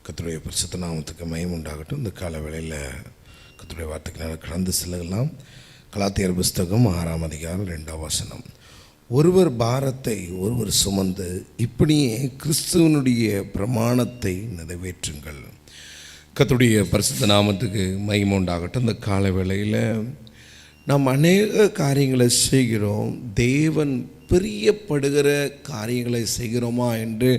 கர்த்தருடைய பரிசுத்த நாமத்துக்கு மகிமை உண்டாகட்டும். இந்த கால வேளையில் கர்த்தருடைய வார்த்தைக்கு கடந்து செல்லலாம். கலாத்தியர் புஸ்தகம் 6ஆம் அதிகாரம் 2ஆம் வசனம். ஒருவர் பாரத்தை ஒருவர் சுமந்து இப்படியே கிறிஸ்துவனுடைய பிரமாணத்தை நிறைவேற்றுங்கள். கர்த்தருடைய பரிசுத்த நாமத்துக்கு மகிமை உண்டாகட்டும். இந்த கால வேளையில் நாம் அநேக காரியங்களை செய்கிறோம். தேவன் பிரியப்படுகிற காரியங்களை செய்கிறோமா என்று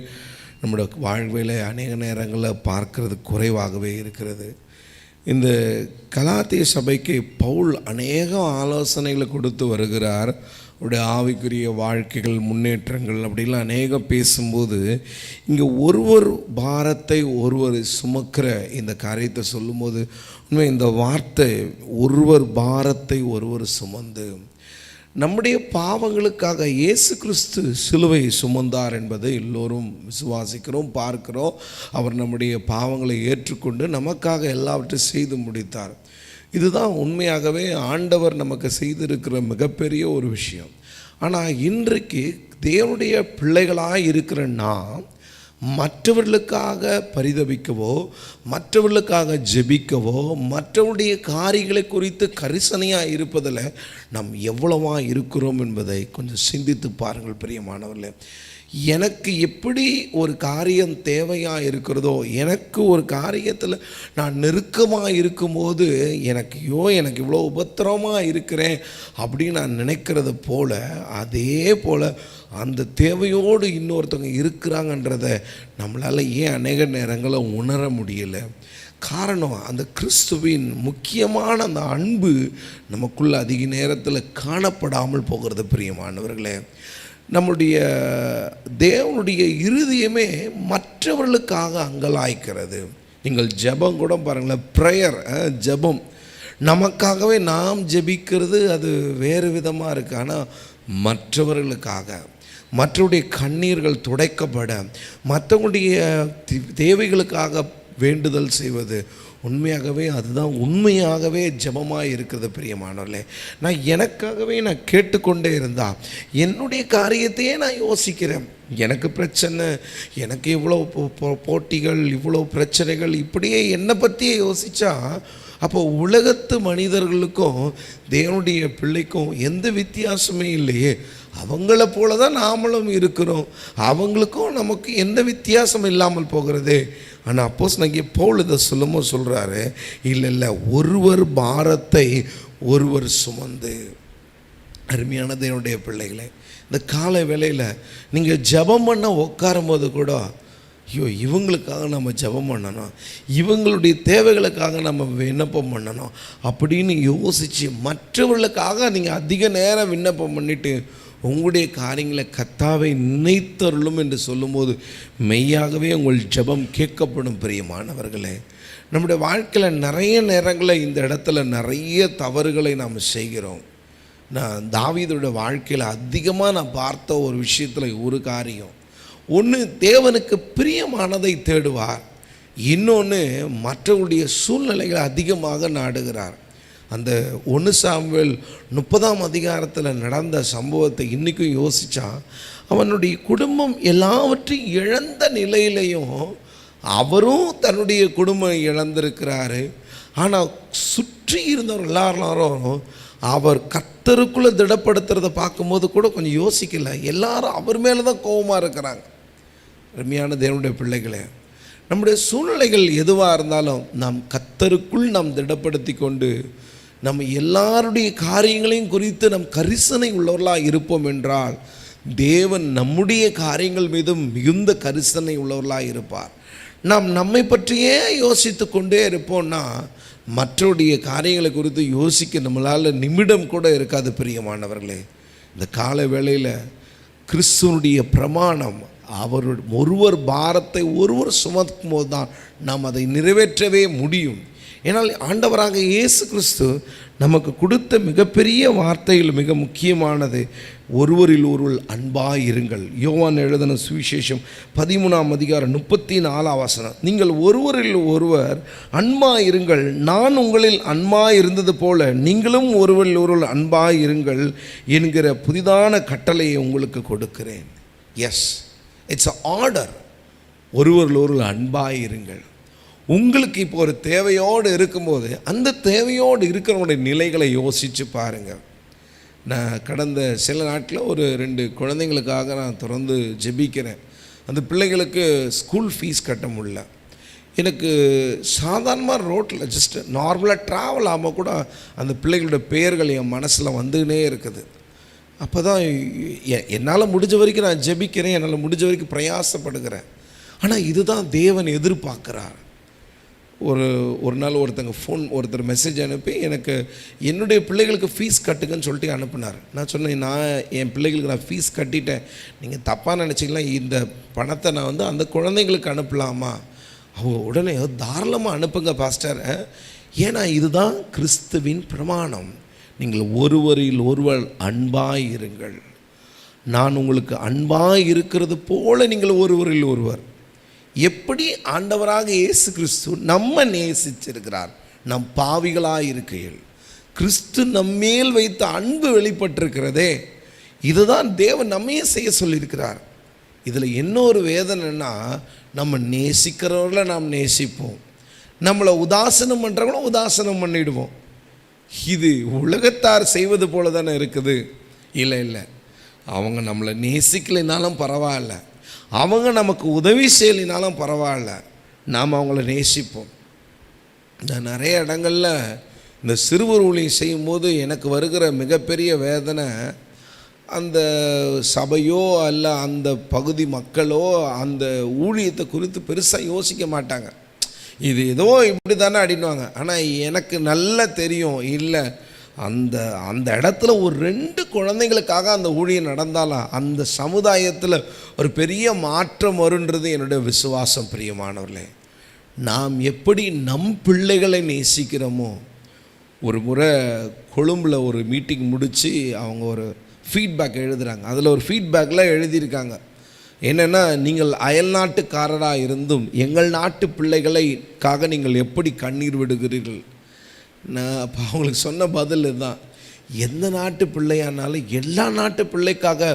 நம்முடைய வாழ்வில் அநேக நேரங்களில் பார்க்கறது குறைவாகவே இருக்கிறது. இந்த கலாத்திய சபைக்கு பவுல் அநேக ஆலோசனைகளை கொடுத்து வருகிறார். அவருடைய ஆவிக்குரிய வாழ்க்கைகள், முன்னேற்றங்கள் அப்படிலாம் அநேகம் பேசும்போது இங்கே ஒருவர் பாரத்தை ஒருவர் சுமக்கிற இந்த காரியத்தை சொல்லும்போது உண்மை இந்த வார்த்தை ஒருவர் பாரத்தை ஒருவர் சுமந்து, நம்முடைய பாவங்களுக்காக இயேசு கிறிஸ்து சிலுவை சுமந்தார் என்பதை எல்லோரும் விசுவாசிக்கிறோம், பார்க்கிறோம். அவர் நம்முடைய பாவங்களை ஏற்றுக்கொண்டு நமக்காக எல்லாவற்றையும் செய்து முடித்தார். இதுதான் உண்மையாகவே ஆண்டவர் நமக்கு செய்திருக்கிற மிகப்பெரிய ஒரு விஷயம். ஆனால் இன்றைக்கு தேவனுடைய பிள்ளைகளாக இருக்கிற நாம் மற்றவர்களுக்காக பரிதபிக்கவோ, மற்றவர்களுக்காக ஜெபிக்கவோ, மற்றவருடைய காரியங்களை குறித்து கரிசனையாக இருப்பதில் நாம் எவ்வளவா இருக்கிறோம் என்பதை கொஞ்சம் சிந்தித்து பாருங்கள் பிரியமானவர்களே. எனக்கு எப்படி ஒரு காரியம் தேவையாக இருக்கிறதோ, எனக்கு ஒரு காரியத்தில் நான் நெருக்கமாக இருக்கும்போது எனக்கு இவ்வளோ உபத்திரமாக இருக்கிறேன் அப்படின்னு நான் நினைக்கிறது போல், அதே போல் அந்த தேவையோடு இன்னொருத்தவங்க இருக்கிறாங்கன்றதை நம்மளால் ஏன் அநேக நேரங்களில் உணர முடியலை? காரணம், அந்த கிறிஸ்துவின் முக்கியமான அந்த அன்பு நமக்குள்ள அதிக நேரத்தில் காணப்படாமல் போகிறது பிரியமானவர்களே. நம்முடைய தேவனுடைய இருதயமே மற்றவர்களுக்காக அங்கலாய்க்கிறது. நீங்கள் ஜெபம் கூட பாருங்களேன், ப்ரேயர், ஜெபம் நமக்காகவே நாம் ஜெபிக்கிறது அது வேறு விதமாக இருக்குது. ஆனால் மற்றவர்களுக்காக, மற்றவருடைய கண்ணீர்கள் துடைக்கப்பட, மற்றவங்களுடைய தேவைகளுக்காக வேண்டுதல் செய்வது உண்மையாகவே அதுதான் உண்மையாகவே ஜெபமாக இருக்கிறது பிரியமானவர்களே. நான் எனக்காகவே நான் கேட்டுக்கொண்டே இருந்தால் என்னுடைய காரியத்தையே நான் யோசிக்கிறேன். எனக்கு பிரச்சனை, எனக்கு இவ்வளோ போட்டிகள், இவ்வளோ பிரச்சனைகள், இப்படியே என்னை பற்றியே யோசித்தா அப்போ உலகத்து மனிதர்களுக்கும் தேவனுடைய பிள்ளைக்கும் எந்த வித்தியாசமே இல்லையே. அவங்கள போல தான் நாமளும் இருக்கிறோம். அவங்களுக்கும் நமக்கு எந்த வித்தியாசம் இல்லாமல் போகிறது. ஆனால் அப்போஸ்தலனாகிய பவுல் இதை சொல்லும்போது சொல்கிறாரு, இல்லை ஒருவர் பாரத்தை ஒருவர் சுமந்து. அருமையான தேவனுடைய பிள்ளைகளே, இந்த காலை வேளையில் நீங்கள் ஜெபம் பண்ண உட்காரும் போது கூட இவங்களுக்காக நம்ம ஜெபம் பண்ணணும், இவங்களுடைய தேவைகளுக்காக நம்ம விண்ணப்பம் பண்ணணும் அப்படின்னு யோசித்து மற்றவர்களுக்காக நீங்கள் அதிக நேரம் விண்ணப்பம் பண்ணிவிட்டு உங்களுடைய காரியங்களை கர்த்தாவை நினைத்தருளும் என்று சொல்லும்போது மெய்யாகவே உங்கள் ஜெபம் கேட்கப்படும் பிரியமானவர்களே. நம்முடைய வாழ்க்கையில் நிறைய நேரங்களில் இந்த இடத்துல நிறைய தவறுகளை நாம் செய்கிறோம். நான் தாவீதுடைய வாழ்க்கையில் அதிகமாக நான் பார்த்த ஒரு விஷயத்தில் ஒரு காரியம், ஒன்று தேவனுக்கு பிரியமானதை தேடுவார், இன்னொன்று மற்றவருடைய சூழ்நிலைகளை அதிகமாக நாடுகிறார். அந்த 1 சாமுவேல் 30ஆம் அதிகாரத்தில் நடந்த சம்பவத்தை இன்றைக்கும் யோசித்தா, அவனுடைய குடும்பம் எல்லாவற்றையும் இழந்த நிலையிலையும் அவரும் தன்னுடைய குடும்பம் இழந்திருக்கிறாரு. ஆனால் சுற்றி இருந்தவர் எல்லாரும் அவர் கர்த்தருக்குள்ளே திடப்படுத்துறதை பார்க்கும்போது கூட கொஞ்சம் யோசிக்கல. எல்லாரும் அவர் மேலே தான் கோபமாக இருக்கிறாங்க. அருமையான தேவனுடைய பிள்ளைகளே, நம்முடைய சூழ்நிலைகள் எதுவாக இருந்தாலும் நாம் கர்த்தருக்குள் நாம் திடப்படுத்தி கொண்டு நம்ம எல்லாருடைய காரியங்களையும் குறித்து நம் கரிசனை உள்ளவர்களாக இருப்போம் என்றால் தேவன் நம்முடைய காரியங்கள் மீதும் மிகுந்த கரிசனை உள்ளவர்களாக இருப்பார். நாம் நம்மை பற்றியே யோசித்து கொண்டே இருப்போம்னா மற்றவருடைய காரியங்களை குறித்து யோசிக்க நம்மளால் நிமிடம் கூட இருக்காது பிரியமானவர்களே. இந்த கால வேளையில் கிறிஸ்துவனுடைய பிரமாணம், ஒருவர் பாரத்தை ஒருவர் சுமக்கும் போது தான் நாம் அதை நிறைவேற்றவே முடியும். ஏன்னால் ஆண்டவராக இயேசு கிறிஸ்து நமக்கு கொடுத்த மிகப்பெரிய வார்த்தைகள் மிக முக்கியமானது, ஒருவரில் ஒருவர் அன்பாக இருங்கள். யோவான் எழுதின சுவிசேஷம் 13ஆம் அதிகாரம் 34ஆம் வசனம், நீங்கள் ஒருவரில் ஒருவர் அன்பாக இருங்கள், நான் உங்களில் அன்பாக இருந்தது போல நீங்களும் ஒருவரில் ஒருவர் அன்பாக இருங்கள் என்கிற புதிதான கட்டளையை உங்களுக்கு கொடுக்கிறேன். Yes, it's a order. ஒருவரில் ஒருவர் அன்பாக இருங்கள். உங்களுக்கு இப்போ ஒரு தேவையோடு இருக்கும்போது அந்த தேவையோடு இருக்கிறவங்களுடைய நிலைகளை யோசித்து பாருங்கள். நான் கடந்த சில நாட்டில் ஒரு 2 குழந்தைங்களுக்காக நான் தொடர்ந்து ஜெபிக்கிறேன். அந்த பிள்ளைகளுக்கு ஸ்கூல் ஃபீஸ் கட்ட முடியல. எனக்கு சாதாரணமாக ரோட்டில் ஜஸ்ட் நார்மலாக ட்ராவல் ஆகாமல் கூட அந்த பிள்ளைகளோட பெயர்கள் என் மனசில் வந்துன்னே இருக்குது. அப்போ தான் என்னால் முடிஞ்ச வரைக்கும் நான் ஜெபிக்கிறேன், என்னால் முடிஞ்ச வரைக்கும் பிரயாசப்படுகிறேன். ஆனால் இதுதான் தேவன் எதிர்பார்க்குறார். ஒரு நாள் ஒருத்தர் மெசேஜ் அனுப்பி எனக்கு என்னுடைய பிள்ளைகளுக்கு ஃபீஸ் கட்டுங்கன்னு சொல்லிட்டு அனுப்புனார். நான் சொன்னேன், நான் என் பிள்ளைகளுக்கு நான் ஃபீஸ் கட்டிட்டேன், நீங்கள் தப்பாக நினச்சிக்கலாம், இந்த பணத்தை நான் அந்த குழந்தைங்களுக்கு அனுப்பலாமா? அவங்க உடனே தாராளமாக அனுப்புங்க பாஸ்டர், ஏன்னா இதுதான் கிறிஸ்துவின் பிரமாணம். நீங்கள் ஒருவரில் ஒருவர் அன்பாய் இருங்கள், நான் உங்களுக்கு அன்பாய் இருக்கிறது போல நீங்கள் ஒருவரில் ஒருவர். எப்படி ஆண்டவராக இயேசு கிறிஸ்து நம்ம நேசிச்சிருக்கிறார், நம் பாவிகளாக இருக்கையில் கிறிஸ்து நம்மேல் வைத்த அன்பு வெளிப்பட்டிருக்கிறதே, இதுதான் தேவன் நம்மையே செய்ய சொல்லியிருக்கிறார். இதில் இன்னொரு வேதனைன்னா, நம்ம நேசிக்கிறவர்களை நாம் நேசிப்போம், நம்மளை உதாசனம் பண்ணுறவங்களும் உதாசனம் பண்ணிடுவோம். இது உலகத்தார் செய்வது போல தானே இருக்குது. இல்லை, அவங்க நம்மளை நேசிக்கலைனாலும் பரவாயில்ல, அவங்க நமக்கு உதவி செய்யலினாலும் பரவாயில்ல, நாம் அவங்கள நேசிப்போம். நான் நிறைய இடங்களில் இந்த சிறுவர் ஊழியம் செய்யும்போது எனக்கு வருகிற மிகப்பெரிய வேதனை, அந்த சபையோ அல்ல அந்த பகுதி மக்களோ அந்த ஊழியத்தை குறித்து பெருசாக யோசிக்க மாட்டாங்க. இது ஏதோ இப்படி தானே அப்படின்வாங்க. ஆனால் எனக்கு நல்லா தெரியும், இல்லை அந்த இடத்துல ஒரு 2 குழந்தைங்களுக்காக அந்த ஊழியம் நடந்தாலும் அந்த சமுதாயத்தில் ஒரு பெரிய மாற்றம் வருன்றது என்னுடைய விசுவாசம். பிரியமானவர்களே, நாம் எப்படி நம் பிள்ளைகளை நேசிக்கிறோமோ. ஒரு முறை கொழும்பில் ஒரு மீட்டிங் முடித்து அவங்க ஒரு ஃபீட்பேக் எழுதுகிறாங்க. அதில் ஒரு ஃபீட்பேக்கில் எழுதியிருக்காங்க என்னென்னா, நீங்கள் அயல்நாட்டுக்காரராக இருந்தும் எங்கள் நாட்டு பிள்ளைகளுக்காக நீங்கள் எப்படி கண்ணீர் விடுகிறீர்கள். நான் அப்போ அவங்களுக்கு சொன்ன பதில் தான், எந்த நாட்டு பிள்ளையானாலும் எல்லா நாட்டு பிள்ளைக்காக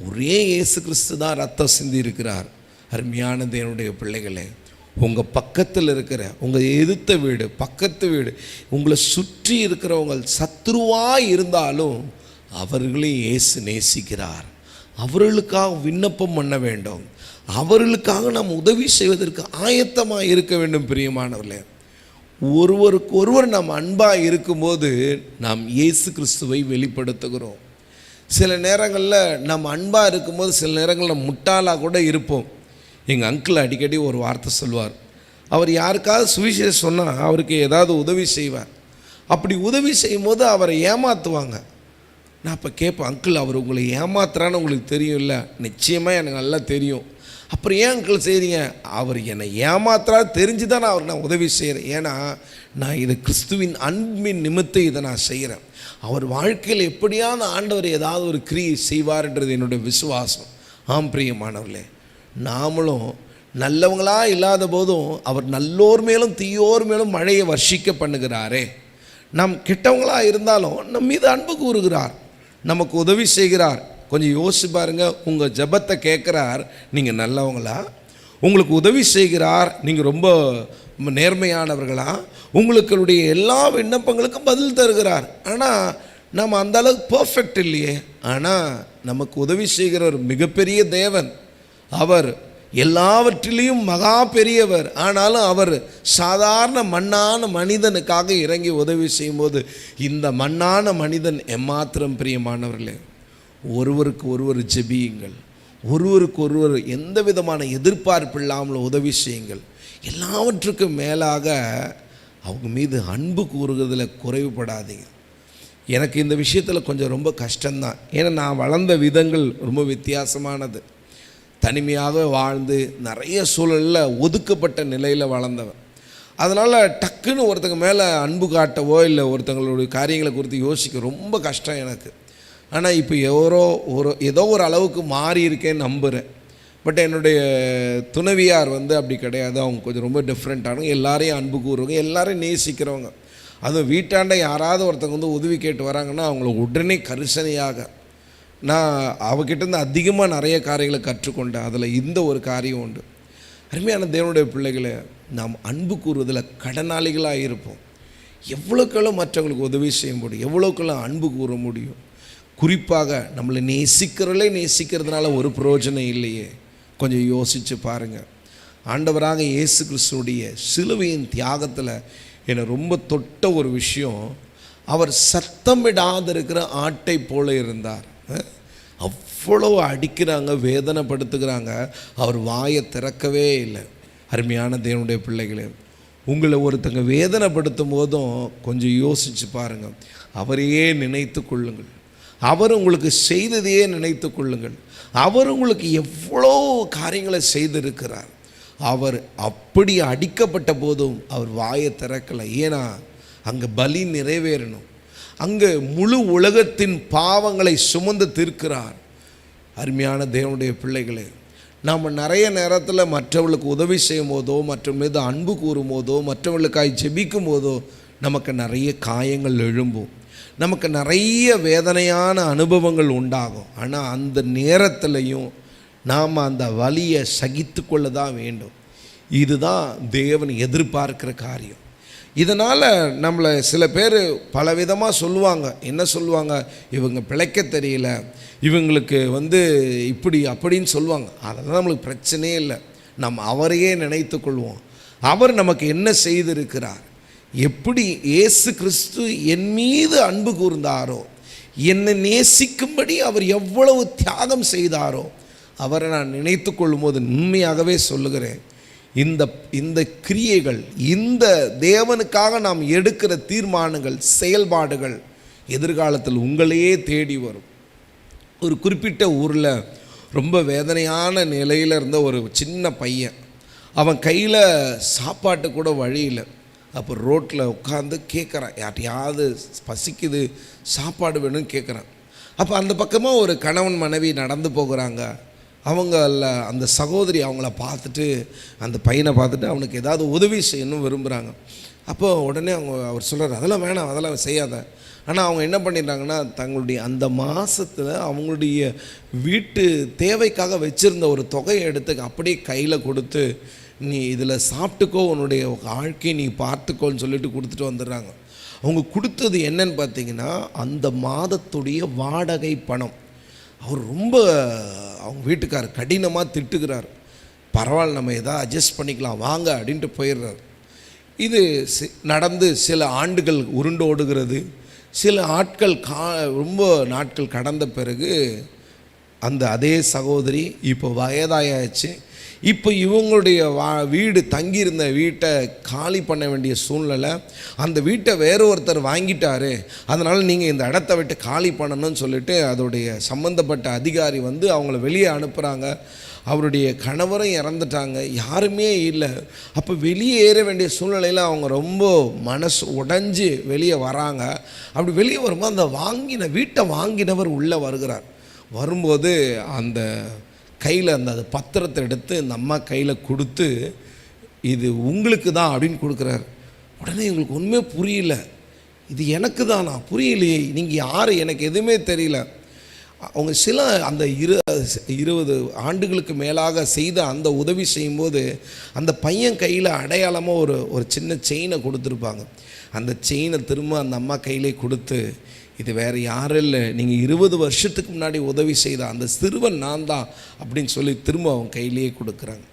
ஒரே இயேசு கிறிஸ்து தான் ரத்தம் சிந்தி இருக்கிறார். அருமையான தேவனுடைய பிள்ளைகளே, உங்கள் பக்கத்தில் இருக்கிற உங்கள் எதிர்த்த வீடு, பக்கத்து வீடு, உங்களை சுற்றி இருக்கிறவங்க சத்ருவாக இருந்தாலும் அவர்களையும் இயேசு நேசிக்கிறார். அவர்களுக்காக விண்ணப்பம் பண்ண வேண்டும், அவர்களுக்காக நாம் உதவி செய்வதற்கு ஆயத்தமாக இருக்க வேண்டும். பிரியமானவர்களே, ஒருவருக்கு ஒருவர் நாம் அன்பாக இருக்கும்போது நாம் இயேசு கிறிஸ்துவை வெளிப்படுத்துகிறோம். சில நேரங்களில் நம்ம அன்பாக இருக்கும்போது சில நேரங்களில் நம்ம முட்டாளாக கூட இருப்போம். எங்கள் அங்கிள் அடிக்கடி ஒரு வார்த்தை சொல்வார். அவர் யாருக்காவது சுவிசேஷம் சொன்னால் அவருக்கு ஏதாவது உதவி செய்வார். அப்படி உதவி செய்யும் போது அவரை ஏமாற்றுவாங்க. நான் இப்போ கேட்பேன், அங்கிள் அவர் உங்களை ஏமாத்துறான்னு உங்களுக்கு தெரியும் இல்லை? நிச்சயமாக எனக்கு நல்லா தெரியும். அப்புறம் ஏன் அங்கிள் செய்கிறீங்க? அவர் என்னை ஏமாத்துறா தெரிஞ்சு தான் நான் உதவி செய்கிறேன். ஏன்னா நான் இது கிறிஸ்துவின் அன்பின் நிமித்தம் இதை நான் செய்கிறேன். அவர் வாழ்க்கையில் எப்படியான ஆண்டவர் ஏதாவது ஒரு கிரியை செய்வார்ன்றது என்னுடைய விசுவாசம். ஆம் பிரியமானவர்களே, நாமளும் நல்லவங்களாக இல்லாத போதும் அவர் நல்லோர் மேலும் தீயோர் மேலும் மழையை வர்ஷிக்க பண்ணுகிறாரே. நாம் கெட்டவங்களாக இருந்தாலும் நம் மீது அன்பு கூறுகிறார், நமக்கு உதவி செய்கிறார். கொஞ்சம் யோசிச்சு பாருங்கள், உங்கள் ஜெபத்தை கேட்குறார், நீங்கள் நல்லவங்களா? உங்களுக்கு உதவி செய்கிறார், நீங்கள் ரொம்ப நேர்மையானவர்களா? உங்களுடைய எல்லா விண்ணப்பங்களுக்கும் பதில் தருகிறார். ஆனால் நம்ம அந்த அளவுக்கு பர்ஃபெக்ட் இல்லையே. ஆனால் நமக்கு உதவி செய்கிற ஒரு மிகப்பெரிய தேவன், அவர் எல்லாவற்றிலையும் மகா பெரியவர். ஆனாலும் அவர் சாதாரண மண்ணான மனிதனுக்காக இறங்கி உதவி செய்யும்போது இந்த மண்ணான மனிதன் எம்மாத்திரம் பிரியமானவர்களே. ஒருவருக்கு ஒருவர் ஜெபியுங்கள், ஒருவருக்கு ஒருவர் எந்த விதமான எதிர்பார்ப்பு இல்லாமல் உதவி செய்யுங்கள். எல்லாவற்றுக்கும் மேலாக அவங்க மீது அன்பு கூறுகிறதுல குறைவுபடாதீங்க. எனக்கு இந்த விஷயத்தில் கொஞ்சம் ரொம்ப கஷ்டம்தான். ஏன்னா நான் வளர்ந்த விதங்கள் ரொம்ப வித்தியாசமானது. தனிமையாக வாழ்ந்து நிறைய சூழலில் ஒதுக்கப்பட்ட நிலையில் வளர்ந்தவன். அதனால் டக்குன்னு ஒருத்தங்க மேலே அன்பு காட்டவோ இல்லை ஒருத்தங்களுடைய காரியங்களை குறித்து யோசிக்க ரொம்ப கஷ்டம் எனக்கு. ஆனால் இப்போ ஏதோ ஒரு அளவுக்கு மாறி இருக்கேன்னு நம்புகிறேன். பட் என்னுடைய துணைவியார் அப்படி கிடையாது. அவங்க கொஞ்சம் ரொம்ப டிஃப்ரெண்ட்டானவங்க, எல்லாரையும் அன்பு கூறுறவங்க, எல்லாரையும் நேசிக்கிறவங்க. அதுவும் வீட்டாண்ட யாராவது ஒருத்தங்க உதவி கேட்டு வராங்கன்னா அவங்கள உடனே கரிசனையாக நான் அவகிட்டேருந்து அதிகமாக நிறைய காரியங்களை கற்றுக்கொண்டேன். அதில் இந்த ஒரு காரியம் உண்டு. அருமையான தேவனுடைய பிள்ளைகளை, நாம் அன்பு கூறுவதில் கடனாளிகளாக இருப்போம். எவ்வளோக்கெல்லாம் மற்றவங்களுக்கு உதவி செய்ய முடியும், எவ்வளோக்கெல்லாம் அன்பு கூற முடியும். குறிப்பாக நம்மளை நேசிக்கிறதுனால ஒரு பிரயோஜனம் இல்லையே. கொஞ்சம் யோசித்து பாருங்கள். ஆண்டவராக இயேசு கிறிஸ்துவுடைய சிலுவையின் தியாகத்தில் என்னை ரொம்ப தொட்ட ஒரு விஷயம், அவர் சத்தமிடாத இருக்கிற ஆட்டை போல இருந்தார். அவ்வளோ அடிக்கிறாங்க, வேதனைப்படுத்துகிறாங்க, அவர் வாயை திறக்கவே இல்லை. அருமையான தேவனுடைய பிள்ளைகளே, உங்களை ஒருத்தங்க வேதனைப்படுத்தும் போதும் கொஞ்சம் யோசித்து பாருங்கள். அவரையே நினைத்து கொள்ளுங்கள். அவர் உங்களுக்கு செய்ததையே நினைத்து கொள்ளுங்கள். அவர் உங்களுக்கு எவ்வளோ காரியங்களை செய்திருக்கிறார். அவர் அப்படி அடிக்கப்பட்ட போதும் அவர் வாயை திறக்கலை. ஏன்னா அங்கே பலி நிறைவேறணும். அங்கே முழு உலகத்தின் பாவங்களை சுமந்து தீர்க்கிறார். அருமையான தேவனுடைய பிள்ளைகளே, நாம் நிறைய நேரத்தில் மற்றவர்களுக்கு உதவி செய்யும் போதோ, மற்ற மீது அன்பு கூறும் போதோ, மற்றவர்களுக்காய் ஜெபிக்கும் போதோ நமக்கு நிறைய காயங்கள் எழும்பும், நமக்கு நிறைய வேதனையான அனுபவங்கள் உண்டாகும். ஆனால் அந்த நேரத்திலையும் நாம் அந்த வலியை சகித்து கொள்ள தான் வேண்டும். இதுதான் தேவன் எதிர்பார்க்கிற காரியம். இதனால் நம்மளை சில பேர் பலவிதமாக சொல்லுவாங்க. என்ன சொல்லுவாங்க? இவங்க பிழைக்க தெரியல, இவங்களுக்கு இப்படி அப்படின்னு சொல்லுவாங்க. அதெல்லாம் நம்மளுக்கு பிரச்சனையே இல்லை. நம்ம அவரையே நினைத்து கொள்வோம். அவர் நமக்கு என்ன செய்திருக்கிறார், எப்படி இயேசு கிறிஸ்து என் மீது அன்பு கூர்ந்தாரோ, என்னை நேசிக்கும்படி அவர் எவ்வளவு தியாகம் செய்தாரோ, அவரை நான் நினைத்து கொள்ளும்போது உண்மையாகவே சொல்லுகிறேன், இந்த கிரியைகள், இந்த தேவனுக்காக நாம் எடுக்கிற தீர்மானங்கள், செயல்பாடுகள் எதிர்காலத்தில் உங்களையே தேடி வரும். ஒரு குறிப்பிட்ட ஊரில் ரொம்ப வேதனையான நிலையில் இருந்த ஒரு சின்ன பையன், அவன் கையில் சாப்பாட்டு கூட வழி இல்லை. அப்போ ரோட்டில் உட்காந்து கேட்குறான், யார்ட்டையாவது பசிக்குது, சாப்பாடு வேணும்னு கேட்குறான். அப்போ அந்த பக்கமாக ஒரு கணவன் மனைவி நடந்து போகிறாங்க. அவங்கள அந்த சகோதரி அவங்கள பார்த்துட்டு, அந்த பையனை பார்த்துட்டு அவனுக்கு ஏதாவது உதவி செய்யணும் விரும்புகிறாங்க. அப்போ உடனே அவர் சொல்கிறார், அதெல்லாம் வேணாம், அதெல்லாம் செய்யாத. ஆனால் அவங்க என்ன பண்ணிடுறாங்கன்னா, தங்களுடைய அந்த மாதத்தில் அவங்களுடைய வீட்டு தேவைக்காக வச்சுருந்த ஒரு தொகையை எடுத்து அப்படியே கையில் கொடுத்து, நீ இதில் சாப்பிட்டுக்கோ, உன்னுடைய வாழ்க்கையை நீ பார்த்துக்கோன்னு சொல்லிட்டு கொடுத்துட்டு வந்துடுறாங்க. அவங்க கொடுத்தது என்னன்னு பார்த்தீங்கன்னா, அந்த மாதத்துடைய வாடகை பணம். அவர் ரொம்ப அவங்க வீட்டுக்காரர் கடினமாக திட்டுகிறார். பரவாயில்ல, நம்ம எதாவது அட்ஜஸ்ட் பண்ணிக்கலாம் வாங்க அப்படின்ட்டு போயிடுறார். இது நடந்து சில ஆண்டுகள் உருண்டு ஓடுகிறது. சில ஆட்கள் ரொம்ப நாட்கள் கடந்த பிறகு அந்த அதே சகோதரி இப்போ வயதாயாச்சு. இப்போ இவங்களுடைய வீடு தங்கியிருந்த வீட்டை காலி பண்ண வேண்டிய சூழ்நிலை. அந்த வீட்டை வேற ஒருத்தர் வாங்கிட்டாரு, அதனால் நீங்கள் இந்த இடத்த விட்டு காலி பண்ணணும்னு சொல்லிட்டு அதோடைய சம்மந்தப்பட்ட அதிகாரி அவங்கள வெளியே அனுப்புகிறாங்க. அவருடைய கணவரும் இறந்துட்டாங்க, யாருமே இல்லை. அப்போ வெளியே ஏற வேண்டிய சூழ்நிலையில் அவங்க ரொம்ப மனசு உடைஞ்சு வெளியே வராங்க. அப்படி வெளியே வரும்போது அந்த வீட்டை வாங்கினவர் உள்ளே வருகிறார். வரும்போது அந்த கையில் அந்த பத்திரத்தை எடுத்து இந்த அம்மா கையில் கொடுத்து, இது உங்களுக்கு தான் அப்படின்னு கொடுக்குறாரு. உடனே இவங்களுக்கு ஒன்றுமே புரியல. இது எனக்கு தானா? புரியலையே, நீங்கள் யார், எனக்கு எதுவுமே தெரியல. அவங்க சில அந்த 20 ஆண்டுகளுக்கு மேலாக செய்த அந்த உதவி செய்யும்போது அந்த பையன் கையில் அடையாளமாக ஒரு சின்ன செயினை கொடுத்துருப்பாங்க. அந்த செயினை திரும்ப அந்த அம்மா கையிலே கொடுத்து, இது வேறு யாரும் இல்லை, நீங்கள் 20 வருஷத்துக்கு முன்னாடி உதவி செய்த அந்த சிறுவன் நான் தான் அப்படின்னு சொல்லி திரும்ப அவங்க கையிலேயே கொடுக்குறாங்க.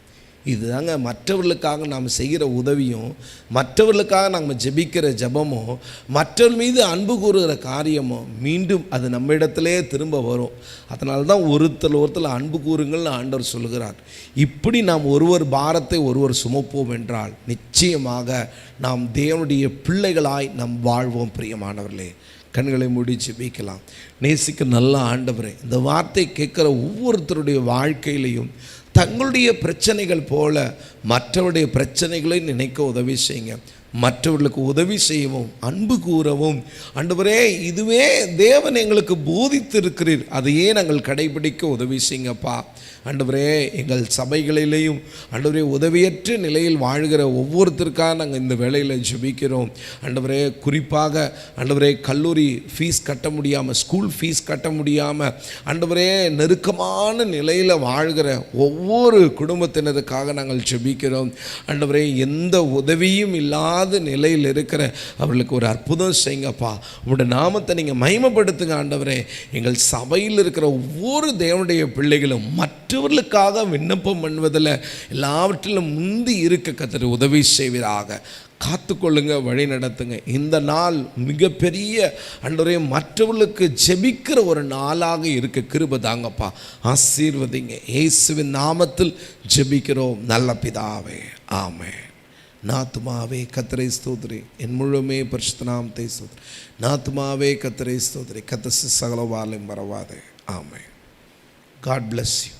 இதுதாங்க மற்றவர்களுக்காக நாம் செய்கிற உதவியும், மற்றவர்களுக்காக நாம் ஜெபிக்கிற ஜெபமும், மற்றவர் மீது அன்பு கூறுகிற காரியமும் மீண்டும் அது நம்ம இடத்திலே திரும்ப வரும். அதனால தான் ஒருத்தர் அன்பு கூறுங்கள்னு ஆண்டவர் சொல்கிறார். இப்படி நாம் ஒருவர் பாரத்தை ஒருவர் சுமப்போம் என்றால் நிச்சயமாக நாம் தேவனுடைய பிள்ளைகளாய் நாம் வாழ்வோம். பிரியமானவர்களே, கண்களை மூடி ஜெபிக்கலாம். நேசிக்க நல்ல ஆண்டவரே, இந்த வார்த்தை கேட்குற ஒவ்வொருத்தருடைய வாழ்க்கையிலையும் தங்களுடைய பிரச்சனைகள் போல மற்றவருடைய பிரச்சனைகளை நினைக்க உதவி செய்யுங்க. மற்றவர்களுக்கு உதவி செய்யவும், அன்பு கூறவும். ஆண்டவரே, இதுவே தேவன் எங்களுக்கு போதித்திருக்கிறீர், அதையே நாங்கள் கடைபிடிக்க உதவி செய்யுங்கப்பா. ஆண்டவரே, எங்கள் சபைகளிலேயும் ஆண்டவரே உதவியற்ற நிலையில் வாழ்கிற ஒவ்வொருத்தருக்காக நாங்கள் இந்த வேளையில் ஜெபிக்கிறோம். ஆண்டவரே, குறிப்பாக ஆண்டவரே கல்லூரி ஃபீஸ் கட்ட முடியாமல், ஸ்கூல் ஃபீஸ் கட்ட முடியாமல் ஆண்டவரே நெருக்கமான நிலையில் வாழ்கிற ஒவ்வொரு குடும்பத்தினருக்காக நாங்கள் ஜெபிக்கிறோம். ஆண்டவரே, எந்த உதவியும் இல்லாத நிலையில் இருக்கிற அவர்களுக்கு ஒரு அற்புதம் செய்யுங்கப்பா. உங்களுடைய நாமத்தை நீங்கள் மகிமைப்படுத்துங்க. ஆண்டவரே, எங்கள் சபையில் இருக்கிற ஒவ்வொரு தேவனுடைய பிள்ளைகளும் மற்றவர்களுக்காக விண்ணப்பம் பண்ணுவதில் எல்லாவற்றிலும் முந்தி இருக்க கர்த்தர் உதவி செய்வீராக. காத்துக்கொள்ளுங்க, வழி நடத்துங்க. இந்த நாள் மிகப்பெரிய ஆண்டவரே மற்றவர்களுக்கு ஜெபிக்கிற ஒரு நாளாக இருக்க கிருபை தாங்கப்பா. ஆசீர்வதிங்க. இயேசுவின் நாமத்தில் ஜெபிக்கிறோம் நல்ல பிதாவே, ஆமென். நாத்துமாவே கர்த்தரை ஸ்தோத்திரி, என் முழுமே பரிசுத்த நாமத்தை ஸ்தோத்திரி. நாத்துமாவே கர்த்தரை ஸ்தோத்திரி, கர்த்தர் சகல வாளையும் மறவாதே. ஆமென். God bless you.